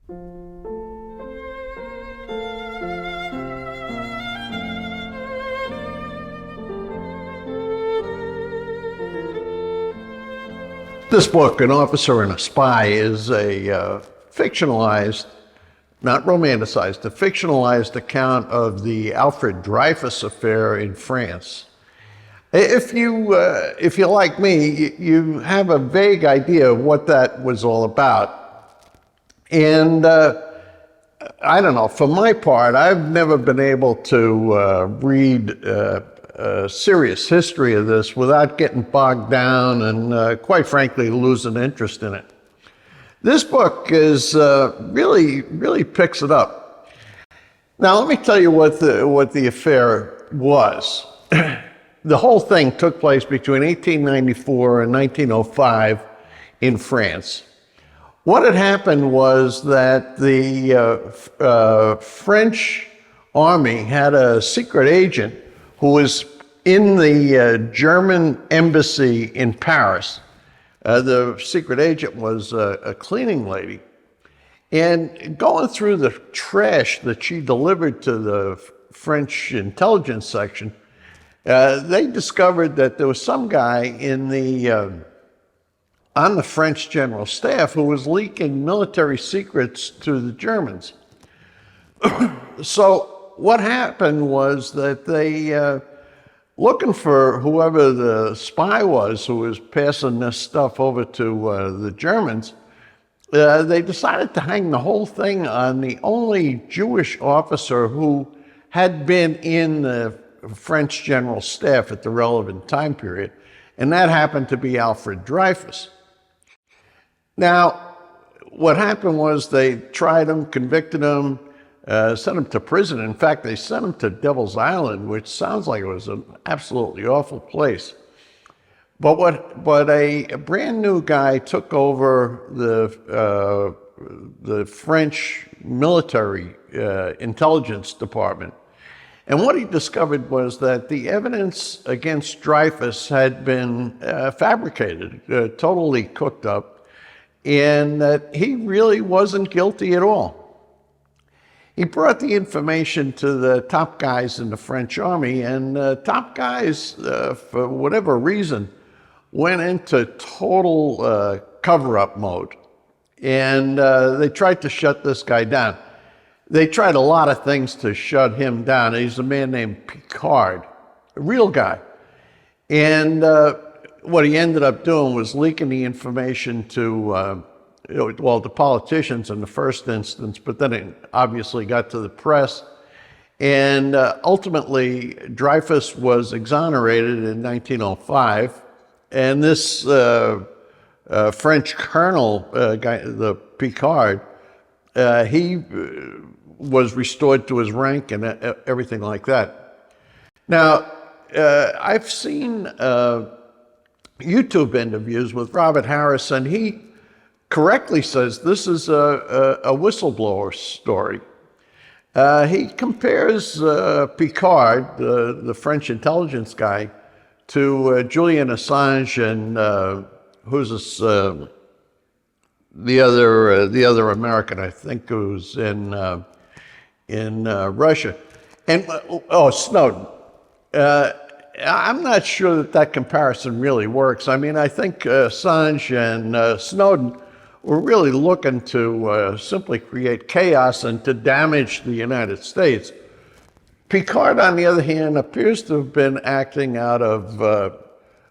This book, An Officer and a Spy, is a fictionalized, not romanticized, a fictionalized account of the Alfred Dreyfus affair in France. If you like me, you have a vague idea of what that was all about. And I don't know, for my part, I've never been able to read serious history of this without getting bogged down and, quite frankly, losing interest in it. This book is really picks it up. Now, let me tell you what the affair was. The whole thing took place between 1894 and 1905 in France. What had happened was that the French army had a secret agent who was in the German embassy in Paris. The secret agent was a cleaning lady. And going through the trash that she delivered to the French intelligence section, they discovered that there was some guy on the French general staff who was leaking military secrets to the Germans. So what happened was that they, looking for whoever the spy was who was passing this stuff over to the Germans, they decided to hang the whole thing on the only Jewish officer who had been in the French general staff at the relevant time period, and that happened to be Alfred Dreyfus. Now, what happened was they tried him, convicted him, sent him to prison. In fact, they sent him to Devil's Island, which sounds like it was an absolutely awful place. But a brand new guy took over the French military intelligence department. And what he discovered was that the evidence against Dreyfus had been fabricated, totally cooked up, and that he really wasn't guilty at all. He brought the information to the top guys in the French army, and the top guys, for whatever reason, went into total cover-up mode. And they tried to shut this guy down. They tried a lot of things to shut him down. He's a man named Picard, a real guy. And what he ended up doing was leaking the information to, the politicians in the first instance, but then it obviously got to the press. And ultimately, Dreyfus was exonerated in 1905. And this French colonel, guy, the Picard, he was restored to his rank and everything like that. Now, I've seen YouTube interviews with Robert Harris, and he correctly says this is a whistleblower story. He compares Picard, the French intelligence guy, to Julian Assange and who's this? The other American, I think, who's in Russia, and Snowden. I'm not sure that comparison really works. I mean, I think Assange and Snowden were really looking to simply create chaos and to damage the United States. Picard, on the other hand, appears to have been acting out of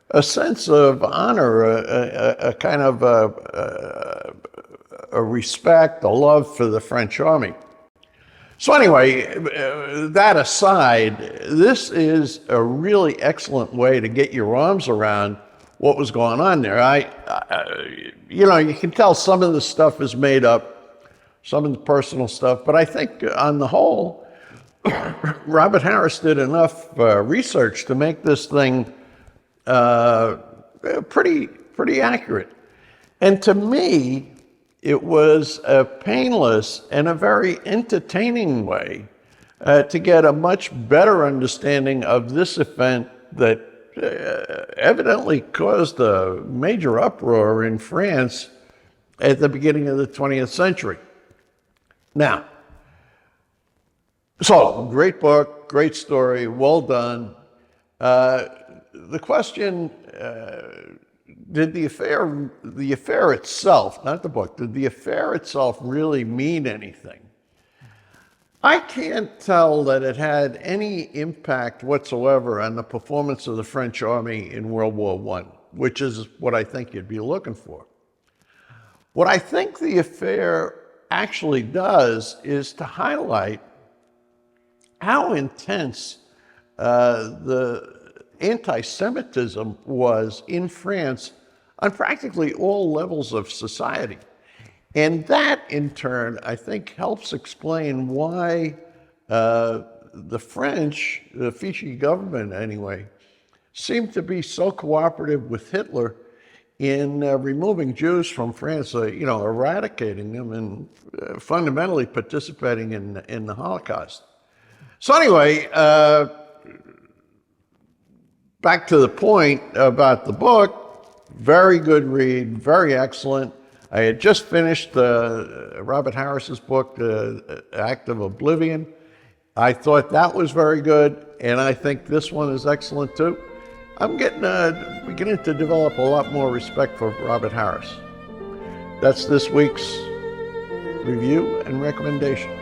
a sense of honor, a kind of a respect, a love for the French army. So anyway, that aside, this is a really excellent way to get your arms around what was going on there. You can tell some of the stuff is made up, some of the personal stuff, but I think on the whole, Robert Harris did enough research to make this thing pretty accurate. And to me, it was a painless and a very entertaining way to get a much better understanding of this event that evidently caused a major uproar in France at the beginning of the 20th century. Now, so great book, great story, well done. The question, did the affair itself, not the book, did the affair itself really mean anything? I can't tell that it had any impact whatsoever on the performance of the French army in World War I, which is what I think you'd be looking for. What I think the affair actually does is to highlight how intense the anti-Semitism was in France on practically all levels of society. And that, in turn, I think helps explain why the French, the Vichy government anyway, seemed to be so cooperative with Hitler in removing Jews from France, eradicating them and fundamentally participating in the Holocaust. So anyway, back to the point about the book, very good read, very excellent. I had just finished Robert Harris's book, The Act of Oblivion. I thought that was very good, and I think this one is excellent too. I'm beginning to develop a lot more respect for Robert Harris. That's this week's review and recommendation.